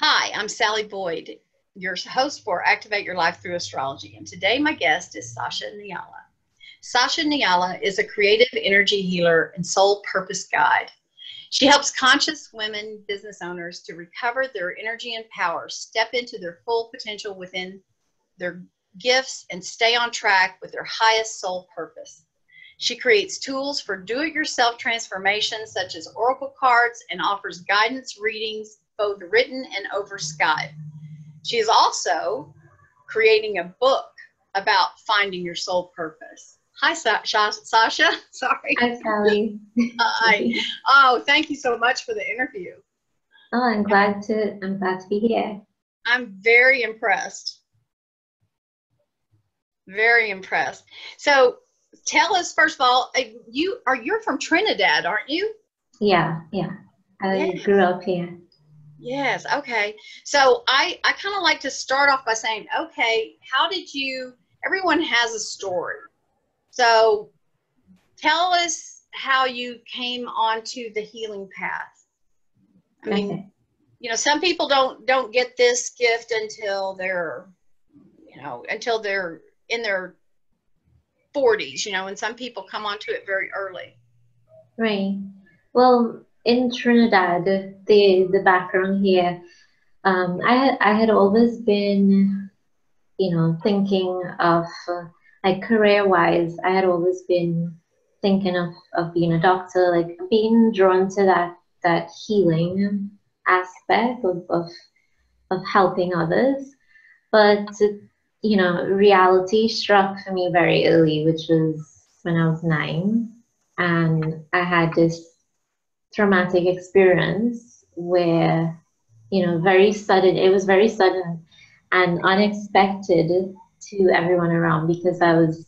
Hi, I'm Sally Boyd, your host for Activate Your Life Through Astrology. And today my guest is Sasha Niala. Sasha Niala is a creative energy healer and soul purpose guide. She helps conscious women business owners to recover their energy and power, step into their full potential within their gifts, and stay on track with their highest soul purpose. She creates tools for do-it-yourself transformation such as oracle cards and offers guidance readings, both written and over Skype. She is also creating a book about finding your soul purpose. Hi, Sasha. Sorry. Hi, Sally. Hi. Oh, thank you so much for the interview. Oh, I'm glad to be here. I'm very impressed. Very impressed. So tell us, first of all, you're from Trinidad, aren't you? Yeah. I grew up here. Yes. Okay. So I kind of like to start off by saying, okay, everyone has a story. So tell us how you came onto the healing path. I mean, some people don't get this gift until they're in their 40s, and some people come onto it very early. Right. Well, in Trinidad, the background here, I had always been, thinking of like career-wise, I had always been thinking of being a doctor, like being drawn to that healing aspect of helping others. But reality struck for me very early, which was when I was 9, and I had this traumatic experience where, very sudden, it was very sudden and unexpected to everyone around because I was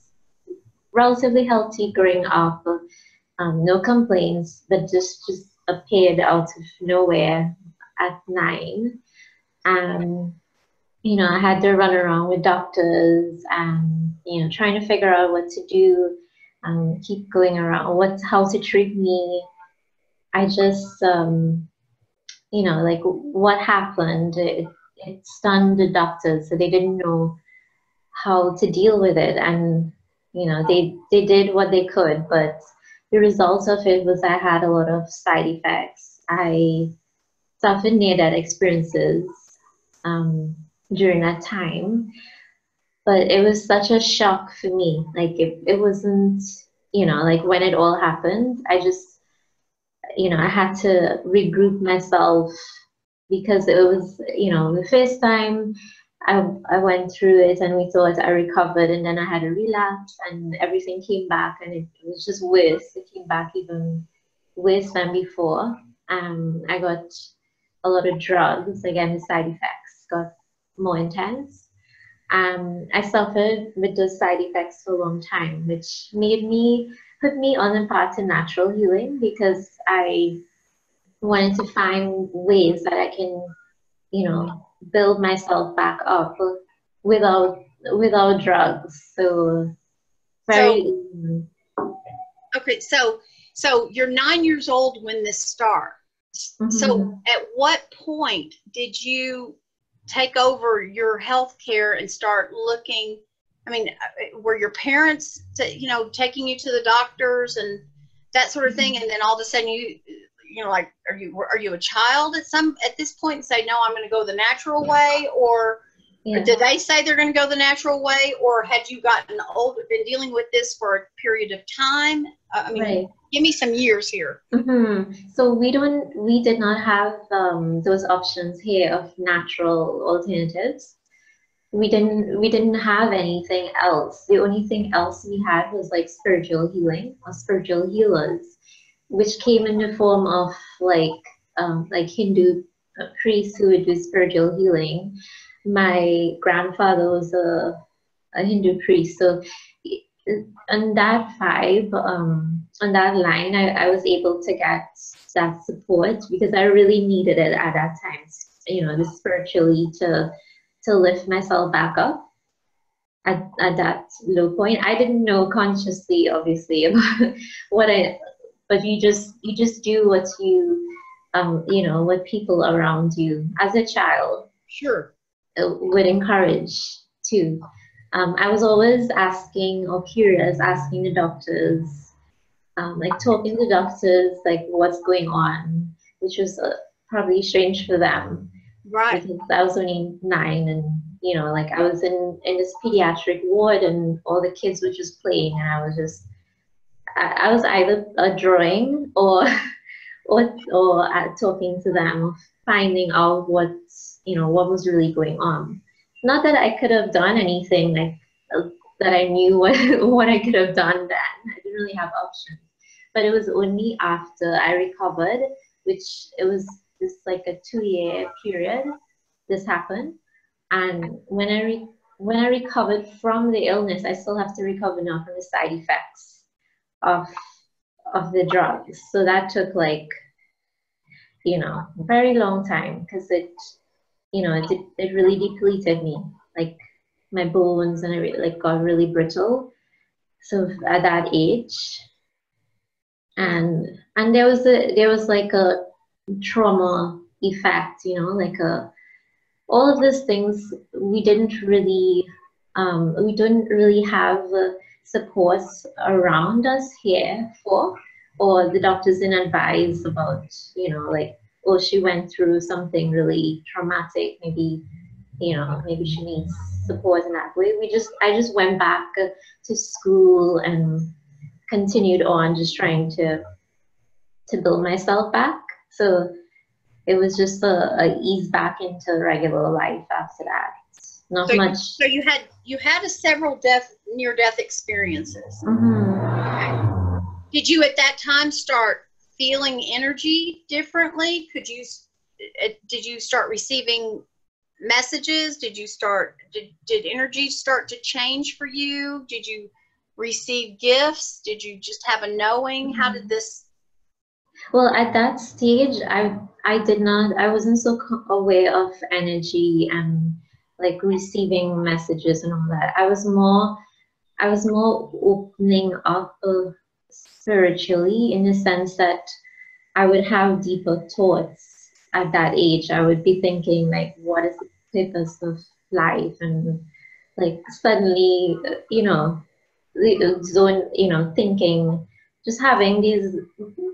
relatively healthy growing up, no complaints, but just appeared out of nowhere at 9. And I had to run around with doctors and, trying to figure out what to do, keep going around, how to treat me. I just, like what happened, it stunned the doctors, so they didn't know how to deal with it. And, they did what they could, but the result of it was I had a lot of side effects. I suffered near-death experiences during that time. But it was such a shock for me. Like it wasn't, like when it all happened, I just, I had to regroup myself because it was, the first time I went through it and we thought I recovered, and then I had a relapse and everything came back, and it was just worse. It came back even worse than before. I got a lot of drugs. Again, the side effects got more intense. I suffered with those side effects for a long time, which put me on the path to natural healing because I wanted to find ways that I can, build myself back up without drugs. So very. Okay, so you're 9 years old when this starts. Mm-hmm. So at what point did you take over your health care and start looking? I mean, were your parents, taking you to the doctors and that sort of thing, and then all of a sudden like, are you a child at this point and say, no, I'm going to go the natural way, or did they say they're going to go the natural way, or had you gotten older, been dealing with this for a period of time? Right. Give me some years here. So we did not have those options here of natural alternatives. We didn't have anything else. The only thing else we had was like spiritual healing or spiritual healers, which came in the form of like Hindu priests who would do spiritual healing. My grandfather was a Hindu priest, so on that vibe, on that line, I was able to get that support because I really needed it at that time. The spiritually to lift myself back up at that low point. I didn't know consciously, obviously, about but you just do what you you know, what people around you as a child Sure. would encourage too. I was always asking or curious, asking the doctors, like talking to doctors, like what's going on, which was probably strange for them Right. because I was only 9, and you know, like I was in this pediatric ward, and all the kids were just playing, and I was just I was either drawing or or talking to them, finding out what's, you know, what was really going on. Not that I could have done anything like that I knew what what I could have done then. I didn't really have options. But it was only after I recovered, which it was this like a 2-year period. This happened, and when I recovered from the illness, I still have to recover now from the side effects of the drugs. So that took like, you know, a very long time because it, you know, it really depleted me. Like my bones and everything like got really brittle. So at that age, and there was like a trauma effect, you know, like a all of these things we didn't really have supports around us here for, or the doctors didn't advise about, you know, like, oh, she went through something really traumatic, maybe, you know, maybe she needs support in that way. I just went back to school and continued on just trying to build myself back. So it was just a ease back into regular life after that. Not So much. you had a several near death experiences. Mm-hmm. Did you at that time start feeling energy differently? Did you start receiving messages? Did energy start to change for you? Did you receive gifts? Did you just have a knowing? How did this? Well, at that stage, I wasn't so aware of energy and like receiving messages and all that. I was more opening up spiritually, in the sense that I would have deeper thoughts at that age. I would be thinking like, what is the purpose of life? And like suddenly, you know, zone, you know, thinking, just having these,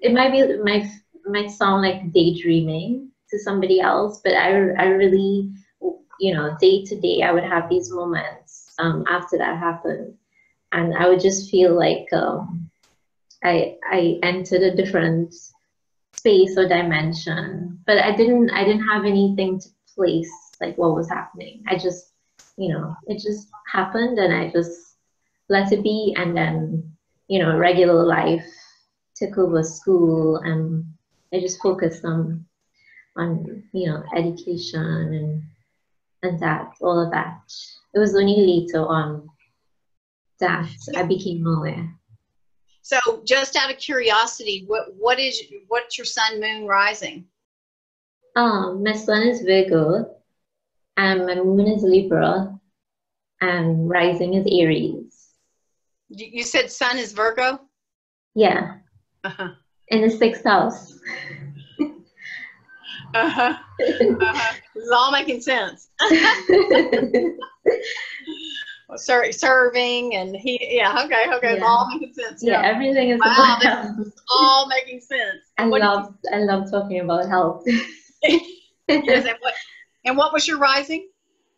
it might sound like daydreaming to somebody else, but I really, you know, day to day, I would have these moments after that happened, and I would just feel like I entered a different space or dimension, but I didn't have anything to place like what was happening. I just, you know, it just happened, and I just let it be, and then, you know, regular life took over school, and I just focused on, you know, education and that, all of that. It was only later on that I became aware. So, just out of curiosity, what's your sun, moon, rising? My sun is Virgo, and my moon is Libra, and rising is Aries. You said sun is Virgo? Yeah. Uh-huh. In the 6th house. Uh-huh. Uh-huh. It's all making sense. Serving and yeah, okay, yeah. It's all making sense. Yeah, everything is about health. All making sense. I love talking about health. Yes, and what was your rising?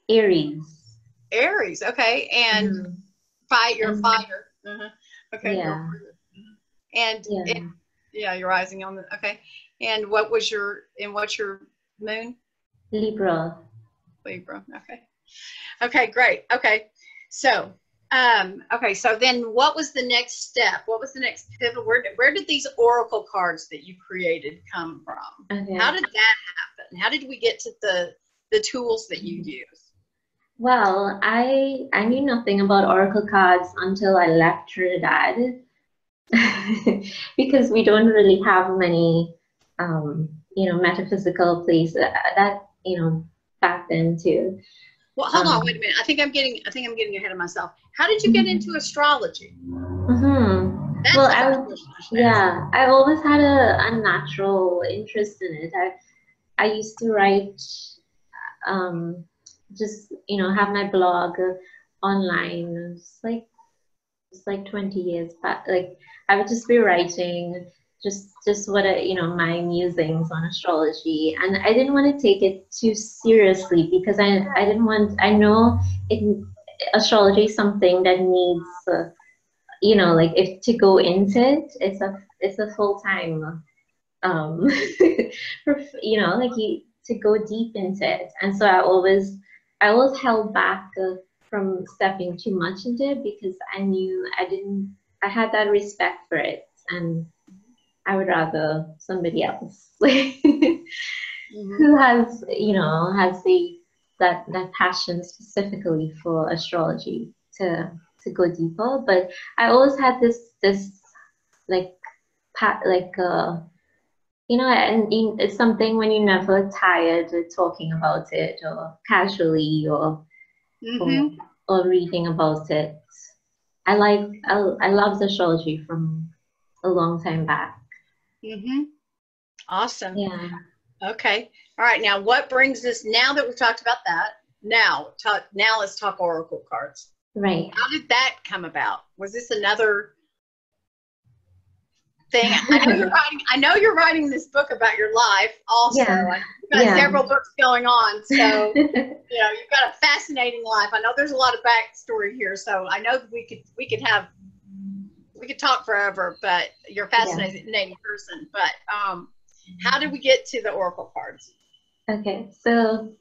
Aries. Aries, okay, and you're a fighter. Okay, yeah. And you're rising on the And what's your moon? Libra. Libra. Okay, great. Okay, so so then what was the next step? What was the next pivot? Where did these oracle cards that you created come from? Okay. How did that happen? How did we get to the tools that you use? Well, I knew nothing about oracle cards until I left Trinidad. Because we don't really have many, you know, metaphysical places that, you know, back then too. Well, hold on, wait a minute. I think I'm getting ahead of myself. How did you get into astrology? That's Well, the first question I should ask. yeah, I always had a natural interest in it. I used to write, um, just, have my blog online. It's like 20 years back. Like, I would just be writing just what my musings on astrology, and I didn't want to take it too seriously because I didn't want. I know it astrology is something that needs. Like, if to go into it, it's a full time, um like, to go deep into it. And so I always held back from stepping too much into it because I knew I had that respect for it, and I would rather somebody else Mm-hmm. who has that passion specifically for astrology to go deeper. But I always had this like like and it's something when you're never tired of talking about it, or casually, or, Mm-hmm. or reading about it. I loved astrology from a long time back. Mm-hmm. Awesome. Yeah, Okay. All right. Now, what brings us, now that we've talked about that, now let's talk oracle cards. right. How did that come about? Was this another thing? I know you're writing this book about your life also. Yeah, You've got yeah. several books going on. So, you've got a fascinating life. I know there's a lot of backstory here. So I know we could talk forever, but you're a Yeah. fascinating person. But how did we get to the oracle cards? Okay, so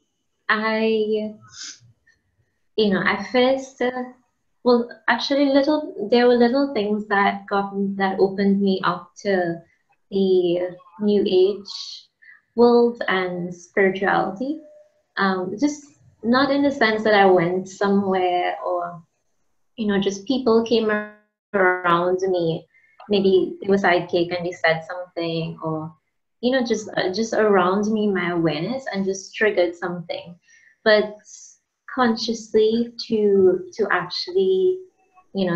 I, I first, well, actually, there were little things that opened me up to the New Age world and spirituality. Just not in the sense that I went somewhere, or just people came around me. Maybe they were sidekick and they said something, or just around me, my awareness, and just triggered something. But consciously, to actually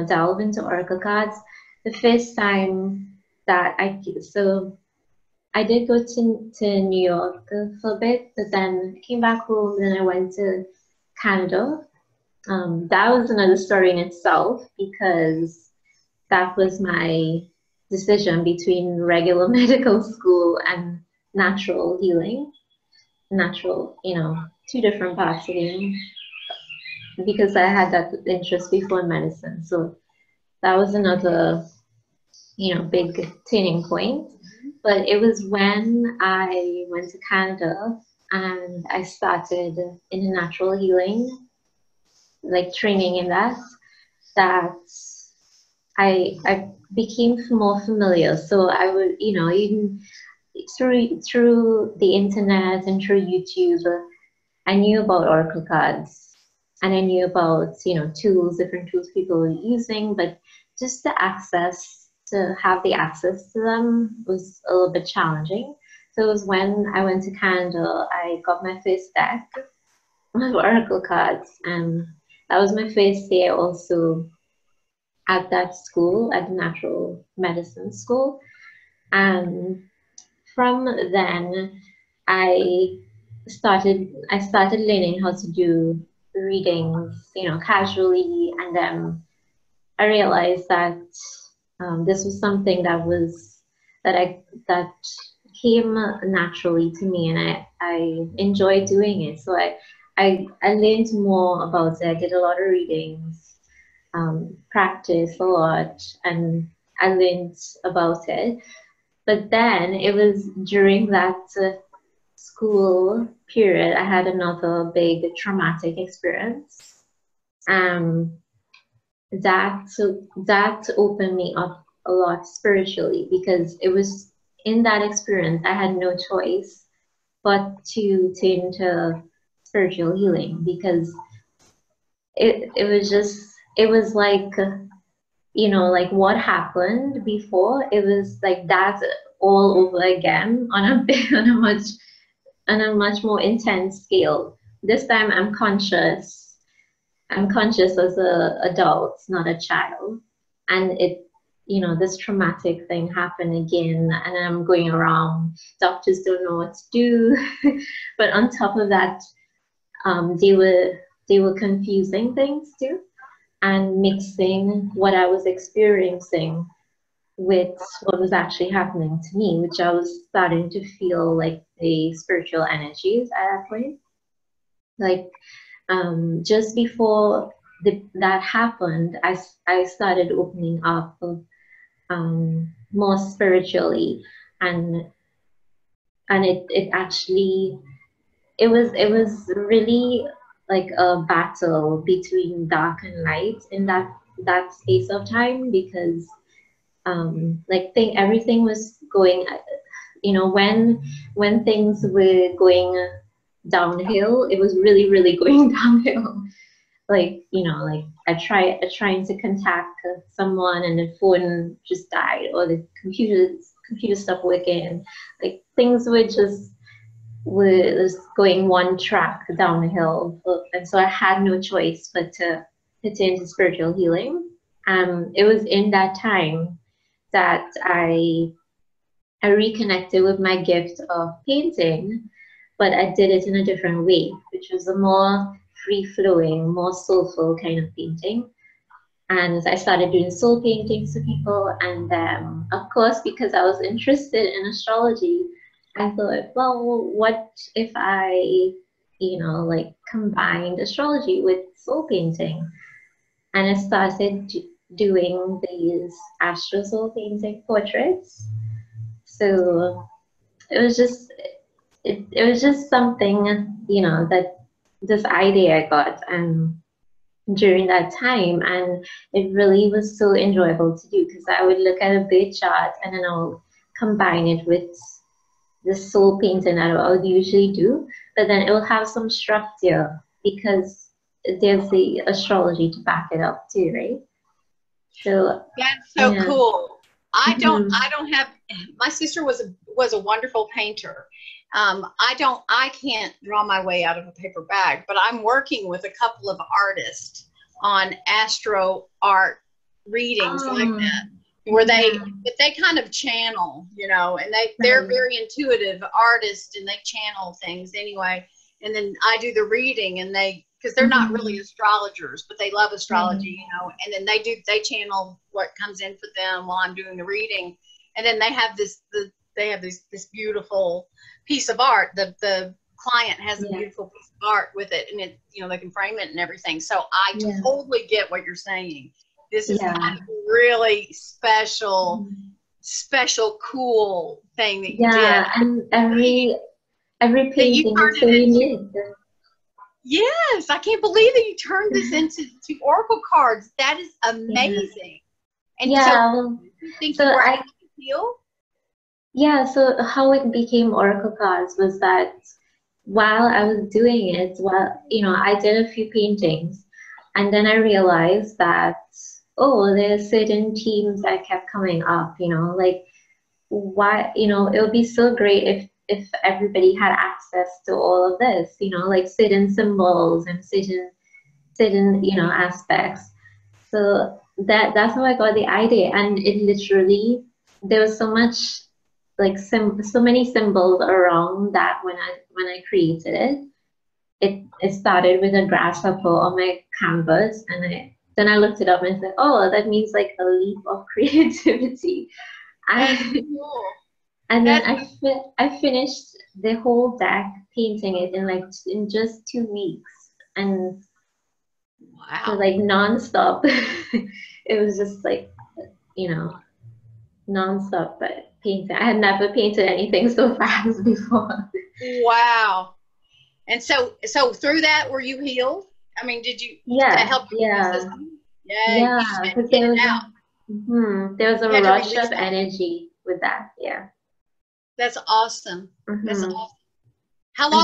delve into oracle cards, the first time that I did go to New York for a bit, but then came back home. Then I went to Canada. That was another story in itself because that was my decision between regular medical school and natural healing. Natural, two different paths again, because I had that interest before in medicine. So that was another, big turning point. But it was when I went to Canada and I started in natural healing, like training in that I became more familiar. So I would, even through the internet and through YouTube, I knew about oracle cards, and I knew about different tools people were using, but just to have the access to them was a little bit challenging. So it was when I went to Canada, I got my first deck of oracle cards, and that was my first day also at that school, at the natural medicine school. And from then, I I started learning how to do readings, casually, and then I realized that this was something that came naturally to me, and I enjoyed doing it. So I learned more about it. I did a lot of readings, practiced a lot, and I learned about it. But then it was during that school period, I had another big traumatic experience. Um, that opened me up a lot spiritually, because it was in that experience I had no choice but to turn to spiritual healing, because it was like, like what happened before, it was like that all over again on a on a much more intense scale. This time I'm conscious as a adult, not a child. And you know, this traumatic thing happened again, and I'm going around, doctors don't know what to do. But on top of that, they were confusing things too, and mixing what I was experiencing with what was actually happening to me, which I was starting to feel like the spiritual energies at that point. Like, just before that happened, I started opening up more spiritually, and it actually, it was really like a battle between dark and light in that space of time, because like think everything was going, you know, when things were going downhill, it was really really going downhill. Like, you know, like trying to contact someone and the phone just died, or the computer stopped working. Like things were just was going one track downhill, and so I had no choice but to turn to spiritual healing. It was in that time that I reconnected with my gift of painting, but I did it in a different way, which was a more free flowing, more soulful kind of painting. And I started doing soul paintings for people. And of course, because I was interested in astrology, I thought, well, what if I, you know, like combined astrology with soul painting? And I started doing these astro soul painting portraits. So it was just it was just something, you know, that this idea I got and during that time, and it really was so enjoyable to do, because I would look at a birth chart and then I'll combine it with the soul painting that I would usually do, but then it will have some structure because there's the astrology to back it up too, right? So That's so yeah. cool. Mhm. I don't have, my sister was a wonderful painter. I can't draw my way out of a paper bag, but I'm working with a couple of artists on astro art readings like Um, that, where yeah, but they kind of channel, you know, and they're right. very intuitive artists and they channel things anyway. And then I do the reading, and because they're not really Mhm. astrologers, but they love astrology, Right. you know, and then they channel what comes in for them while I'm doing the reading. And then they have this beautiful piece of art. The client has a Yeah. beautiful piece of art with it, and it, you know, they can frame it and everything. So I Yeah. totally get what you're saying. This is kind Yeah. of a really special, Mhm. special, cool thing that you did. Yeah, and Believe every that you painting turned is so it into, unique. yes, I can't believe that you turned this into oracle cards. That is Yeah. amazing. And so Yeah, well, you think so you were I able to heal? yeah, so how it became Oracle cards was that while I was doing it, well, you know, I did a few paintings, and then I realized that, oh, there's certain themes that kept coming up, you know, like why, you know, it would be so great if everybody had access to all of this, you know, like certain symbols and certain, you know, aspects. So that's how I got the idea, and it literally, there was so much like so many symbols around that when I created it. It started with a grasshopper on my canvas, and then I looked it up and said, oh, that means like a leap of creativity. That's I cool. and then That's I finished the whole deck painting it in like in just 2 weeks, and so wow. like nonstop. It was just like, you know, nonstop but painting. I had never painted anything so fast before. Wow. And so through that, were you healed? I mean, did that Yeah, help your immune yeah, system? Yay. You just yeah. had to Because get it out. there was a You had to rush release of it. energy with that. Yeah. That's awesome. That's hmm awesome. How And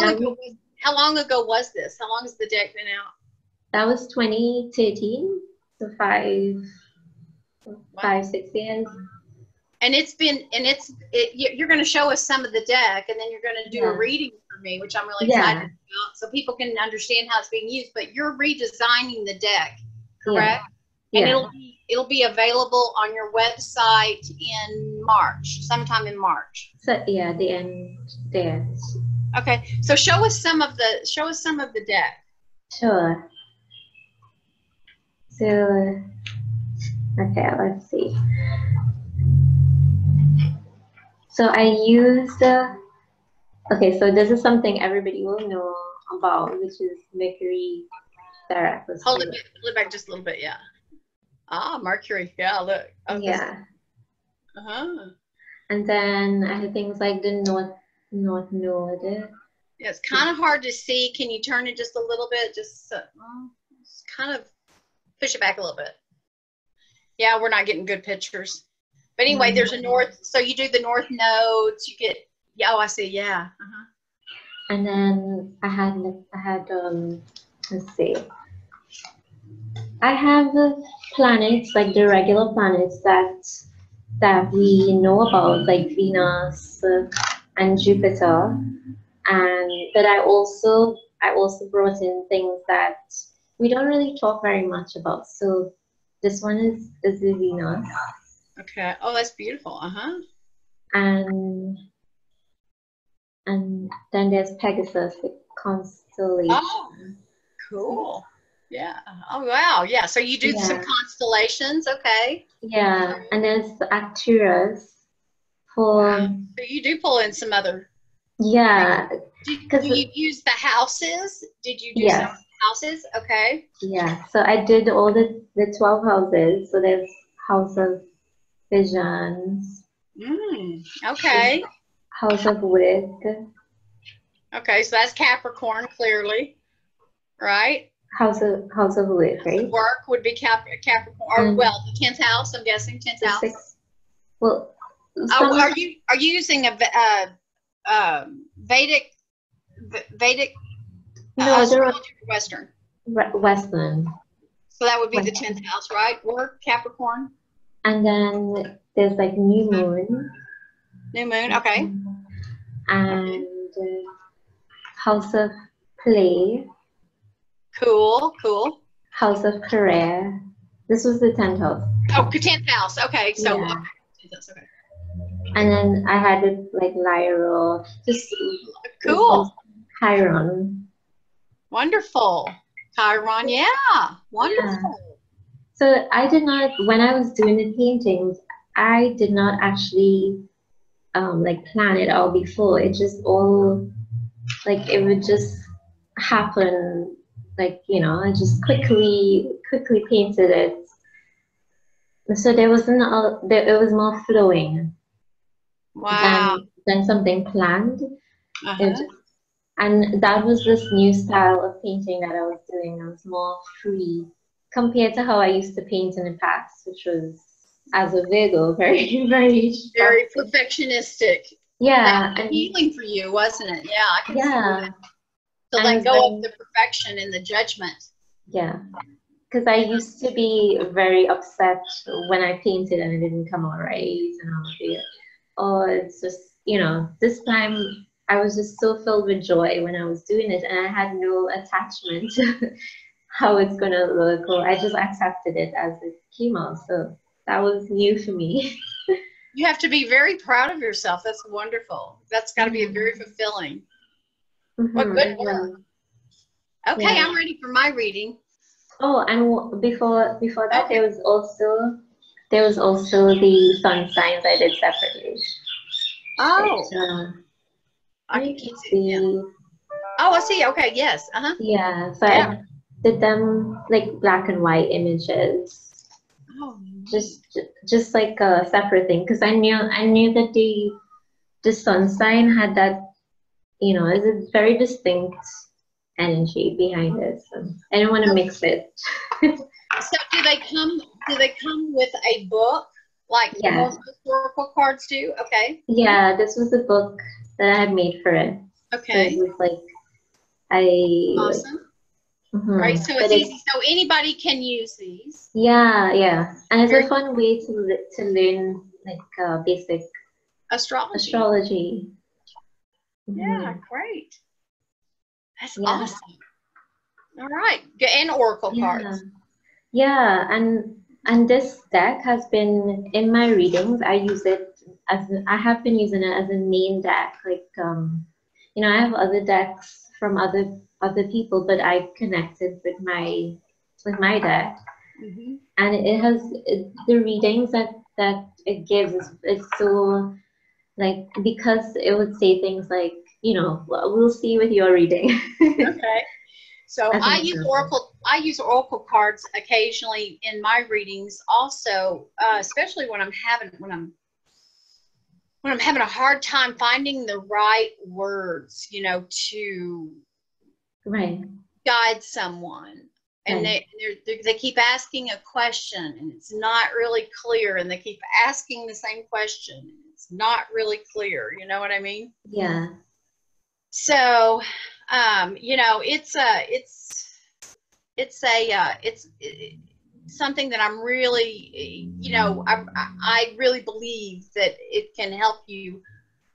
long ago was this? How long has the deck been out? that was 2013, so Wow. 5, 6 years. And you're going to show us some of the deck, and then you're going to do a Yeah, reading for me, which I'm really excited yeah, about, so people can understand how it's being used. But you're redesigning the deck, yeah, correct? And Yeah. it'll be available on your website in March, sometime in March. So yeah, the end there. Okay. So show us some of the deck. Sure. So okay, let's see. So I used okay, so this is something everybody will know about, which is Mercury direct. Hold it back just a little bit, yeah. Ah, Mercury. Yeah, look. Oh, Yeah. Uh-huh. And then I had things like the North Node. Yeah, it's kind of hard to see. Can you turn it just a little bit? Just kind of push it back a little bit. Yeah, we're not getting good pictures. But anyway, there's a north. So you do the north nodes. You get. Yeah, oh, I see. Yeah. Uh-huh. And then I had let's see. I have planets, like the regular planets that we know about, like Venus and Jupiter, but I also brought in things that we don't really talk very much about. So this one is the Venus. Okay. Oh, that's beautiful. Uh-huh. And then there's Pegasus, the constellation. Oh, cool. Yeah. Oh, wow. Yeah. So you do some constellations. Okay. Yeah, and there's Arcturus for. Wow. So you do pull in some other. Yeah. Do you use the houses? Did you do some houses? Okay. Yeah. So I did all the 12 houses. So there's House of Visions. Okay. House of Wit. Okay, so that's Capricorn, clearly, right? House of Wit, right? Work would be Capricorn, or well, the 10th house. I'm guessing 10th house. Well, are you using a Vedic no, astrology or Western? Western. So that would be the 10th house, right? Work, Capricorn. And then there's like New Moon. New Moon, okay. And House of Play. Cool, cool. House of Career. This was the 10th house. Oh, 10th house. Okay, so yeah. Okay. And then I had it like Lyra, just cool. Chiron. Wonderful. Chiron, yeah. Wonderful. Yeah. So I did not, when I was doing the paintings, I did not actually like plan it out before. It just all, like it would just happen, like, you know, I just quickly painted it. So there wasn't, it was more flowing. Wow. Than something planned. And that was this new style of painting that I was doing. I was more free compared to how I used to paint in the past, which was as a Virgo, very perfectionistic. Yeah. And healing for you, wasn't it? Yeah, I can see that. So let go of the perfection and the judgment. Yeah. Because I used to be very upset when I painted and it didn't come out right, and I would be, oh, it's just, you know, this time I was just so filled with joy when I was doing it, and I had no attachment to how it's gonna look, or I just accepted it as it came out. So that was new for me. You have to be very proud of yourself. That's wonderful. That's got to be very fulfilling. What good work. Okay, I'm ready for my reading. Oh, and before that, there was also the sun signs I did separately. Oh, I can see. Yeah. Oh, I see. Okay, yes. Yeah, so I did them like black and white images. Oh, just like a separate thing, because I knew that the sun sign had that, you know, it's a very distinct energy behind it. So I didn't want to mix it. So do they come with a book like most historical cards do? Okay. Yeah, this was a book that I had made for it. Okay. So it was like awesome. Right, so it's easy. So anybody can use these. Yeah. And it's a fun way to learn like basic astrology. Yeah, great. That's awesome. All right. And oracle cards. Yeah, and And this deck has been in my readings. I use it I have been using it as a main deck. Like, I have other decks from other people, but I connected with my deck, Mm-hmm. and the readings that it gives is so, like, because it would say things like, well, we'll see with your reading. Okay. So As an example. I use oracle cards occasionally in my readings also, especially when I'm having a hard time finding the right words, to Right. guide someone. And Right. they keep asking a question and it's not really clear, and they keep asking the same question and it's not really clear. You know what I mean? Yeah. So, it's something that I'm really, I really believe that it can help you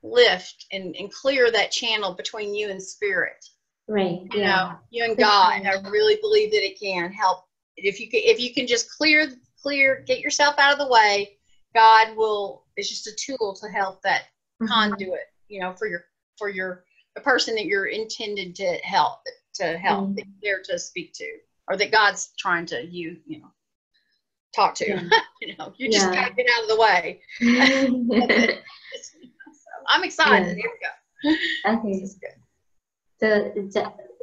lift and clear that channel between you and spirit. Right. Yeah. You and For God. sure. I really believe that it can help. If you can just get yourself out of the way, God will. It's just a tool to help that conduit. For the person that you're intended to help that you're there to speak to, or that God's trying to talk to. Yeah. You just gotta get out of the way. I'm excited. Yeah. Here we go. Okay. This is good. So,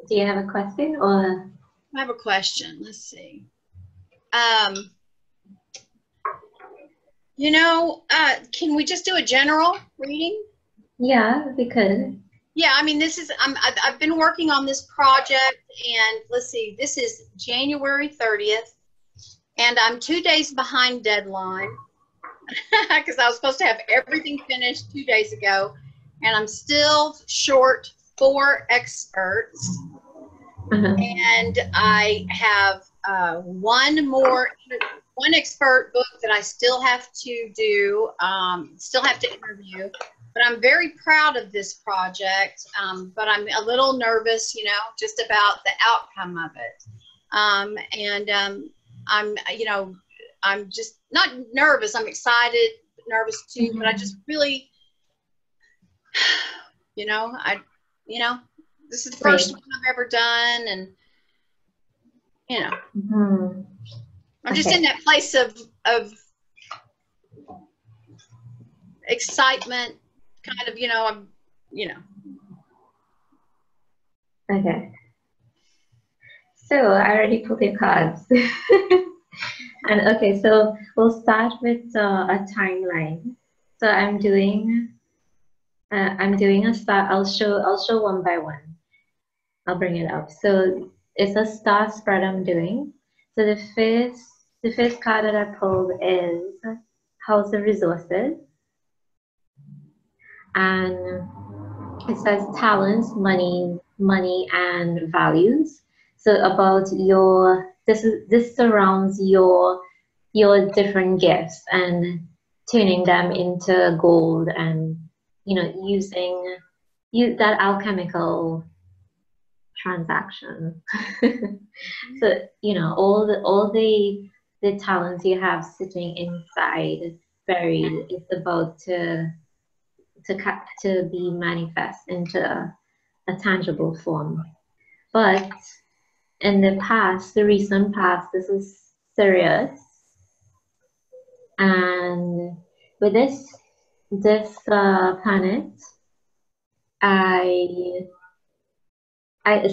do you have a question or? I have a question. Let's see. Can we just do a general reading? Yeah, we could. Yeah, I mean, I've been working on this project, and let's see, this is January 30th, and I'm 2 days behind deadline because I was supposed to have everything finished 2 days ago, and I'm still short 4 experts. And I have one expert book that I still have to do, still have to interview. But I'm very proud of this project, but I'm a little nervous, just about the outcome of it. I'm just not nervous. I'm excited, nervous too, but I just really, this is the first one I've ever done, and I'm just in that place of excitement, kind of, Okay. So I already pulled your cards. And okay, so we'll start with a timeline. So I'm doing a start. I'll show one by one. I'll bring it up. So it's a star spread I'm doing. So the first card that I pulled is House of Resources, and it says talents, money, and values. So about this surrounds your different gifts and turning them into gold, and using that alchemical transaction. So all the talents you have sitting inside buried, it's about to be manifest into a tangible form. But in the recent past, this is serious, and with this planet,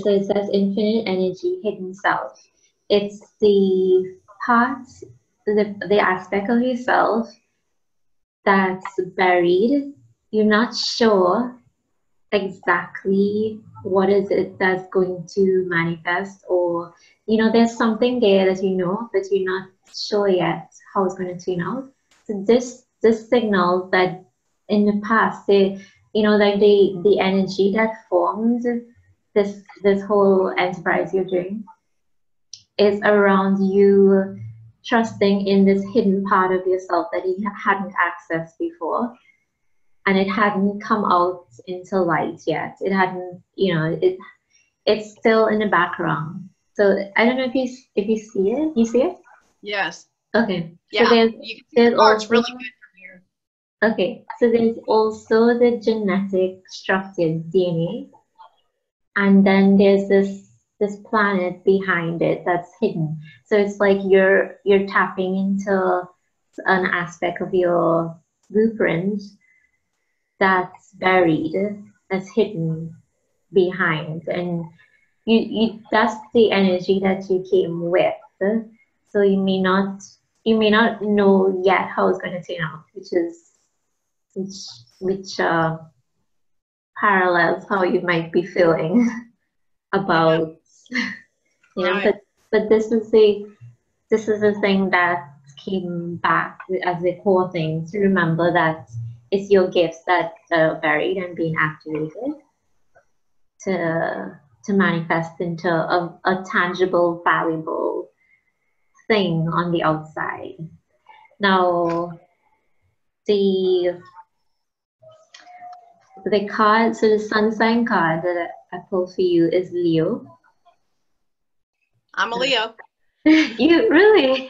so it says infinite energy, hidden self. It's the part, the aspect of yourself that's buried. You're not sure exactly what is it that's going to manifest, or there's something there that but you're not sure yet how it's going to turn out. So this signals that in the past, like the energy that formed this whole enterprise you're doing is around you trusting in this hidden part of yourself that you hadn't accessed before, and it hadn't come out into light yet. It hadn't, it's still in the background. So I don't know if you see it. You see it? Yes. Okay. So Yeah, you can see the there's cards also really good from here. okay. So there's also the genetic structured DNA, and then there's this planet behind it that's hidden. So it's like you're tapping into an aspect of your blueprint that's buried, that's hidden behind, and you that's the energy that you came with. So you may not know yet how it's going to turn out, which which parallels how you might be feeling Yeah, about right. but this is a thing that came back as a core thing to remember that it's your gifts that are buried and being activated to manifest into a tangible, valuable thing on the outside. Now, the the card, so the sun sign card that I pulled for you is Leo. I'm a Leo. You really?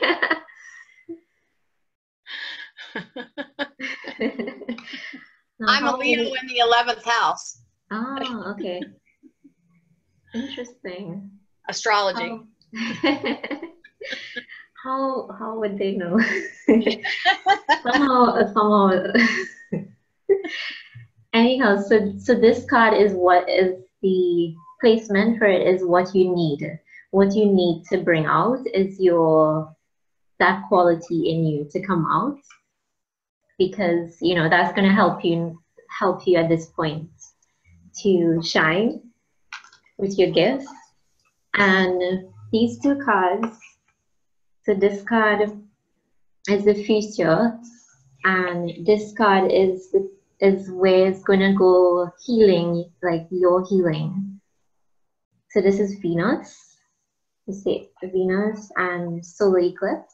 Now, I'm a Leo in the 11th house. oh, okay. Interesting. Astrology. How how would they know? Somehow anyhow, so this card is what is the placement for it is what you need. What you need to bring out is your that quality in you to come out because you know that's gonna help you at this point to shine with your gifts. And these two cards, so this card is the future, and this card is where it's gonna go healing, like your healing. So this is Venus. You see Venus and solar eclipse,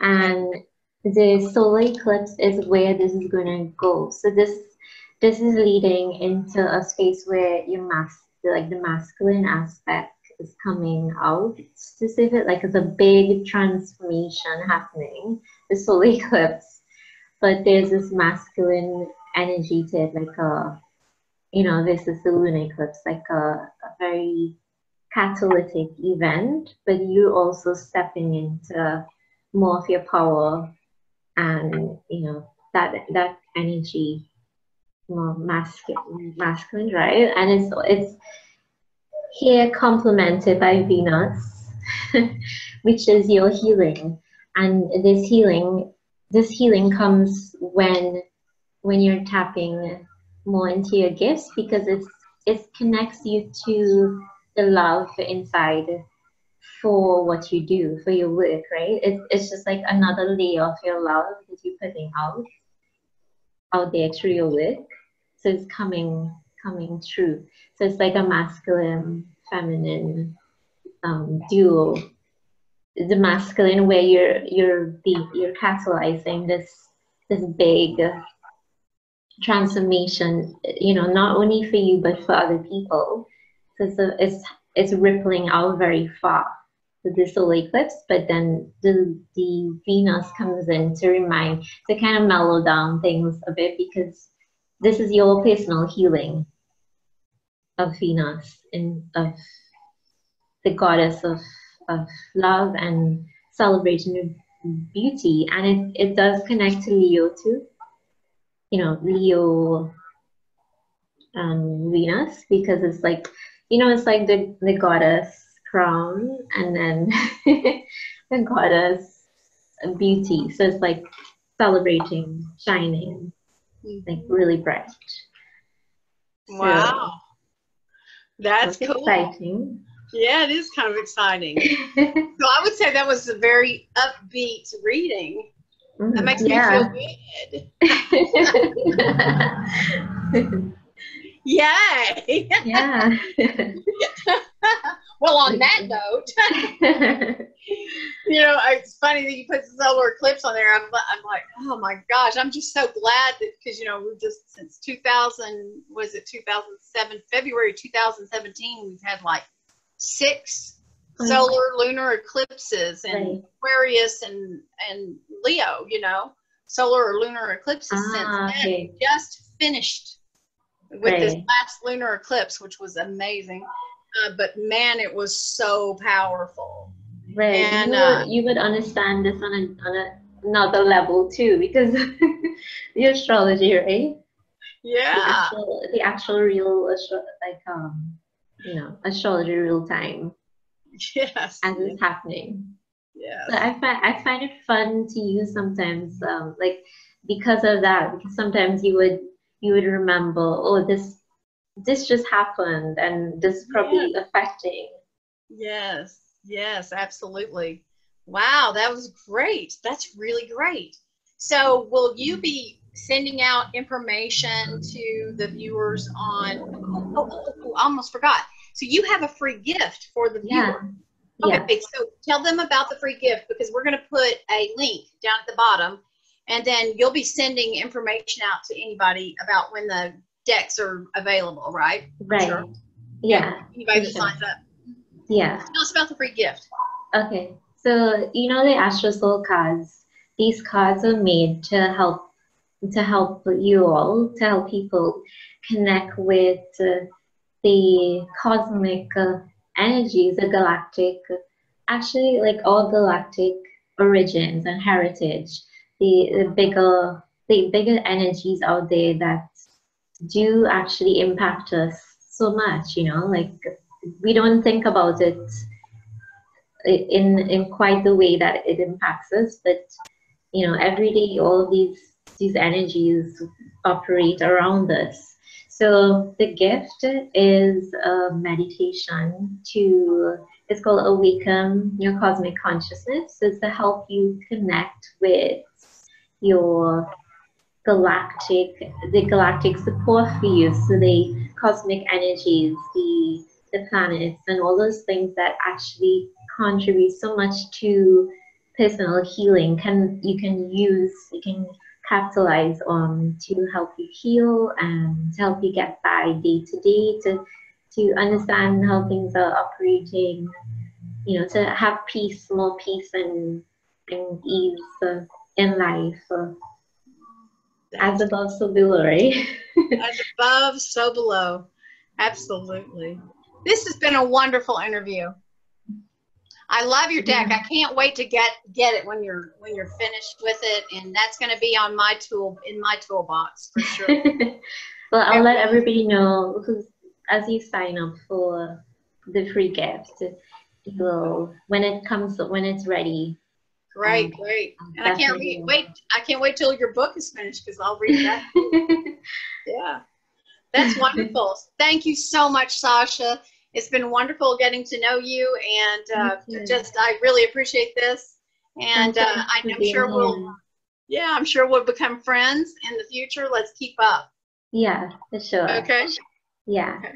Okay. and the solar eclipse is where this is gonna go. So this is leading into a space where like the masculine aspect is coming out. Specific, like it's a big transformation happening. The solar eclipse, but there's this masculine energy to it, like this is the lunar eclipse, like a very catalytic event, but you're also stepping into more of your power and that energy more masculine, right? And it's here complemented by Venus, which is your healing. And this healing comes when you're tapping more into your gifts because it connects you to the love inside for what you do, for your work, right? It's just like another layer of your love that you're putting out there through your work. So it's coming true. So it's like a masculine, feminine duo. The masculine where you're catalyzing this big transformation, not only for you but for other people. So it's rippling out very far with the solar eclipse, but then the Venus comes in to kind of mellow down things a bit because this is your personal healing of Venus and of the goddess of love and celebration of beauty, and it does connect to Leo too. Leo Venus because it's like it's like the goddess crown and then the goddess beauty. So it's like celebrating, shining, like really bright. Wow, So that's that's cool. exciting. Yeah, it is kind of exciting. So I would say that was a very upbeat reading. That makes me feel Yeah. good. Yay! Yeah. Well, on that note, it's funny that you put the solar eclipse on there. I'm like, oh my gosh, I'm just so glad that because we've just since 2000, was it 2007, February 2017, we've had like 6 solar lunar eclipses and Right. Aquarius and Leo, you know, solar or lunar eclipses since then. Okay. Just finished with this Right. last lunar eclipse, which was amazing. But man, it was so powerful. Right. And You would understand this on another level too, because the astrology, right? yeah, The actual real astrology real time yes, as it's happening. So yes, I find it fun to use sometimes, like because of that, because sometimes you would remember, oh, this just happened and this is yes, probably affecting. yes, yes, absolutely. Wow, that was great. That's really great. So, will you be sending out information to the viewers on? I almost forgot. So, you have a free gift for the Yeah, viewer. yeah. Okay, so tell them about the free gift because we're going to put a link down at the bottom, and then you'll be sending information out to anybody about when the decks are available, right? I'm Right. sure. Okay, Yeah, anybody for that sure. signs up. Yeah. Tell us about the free gift. Okay. So you know the Astro Soul cards. These cards are made to help you all, to help people connect with the cosmic energies, the galactic, actually like all galactic origins and heritage, the bigger energies out there that do actually impact us so much, you know, like we don't think about it in quite the way that it impacts us, but you know, every day all of these energies operate around us. So the gift is a meditation to, it's called Awaken Your Cosmic Consciousness. It's to help you connect with your the galactic support for you. So the cosmic energies, the planets, and all those things that actually contribute so much to personal healing you can capitalize on to help you heal and to help you get by day to day to understand how things are operating, you know, to have peace, more peace and ease in life. As That's above, so below, right? as above, so below. Absolutely. This has been a wonderful interview. I love your deck. I can't wait to get it when you're finished with it, and that's going to be on my toolbox for sure. Well, I'll It let will. everybody know who's as you sign up for the free gift. You will when it's ready. Great, great. I'll And definitely. I can't wait till your book is finished because I'll read that. Yeah. That's wonderful. Thank you so much, Sasha. It's been wonderful getting to know you, and I really appreciate this. And Thanks so much for I'm sure being here. I'm sure we'll become friends in the future. Let's keep up. Yeah, for sure. Okay. Yeah. Okay.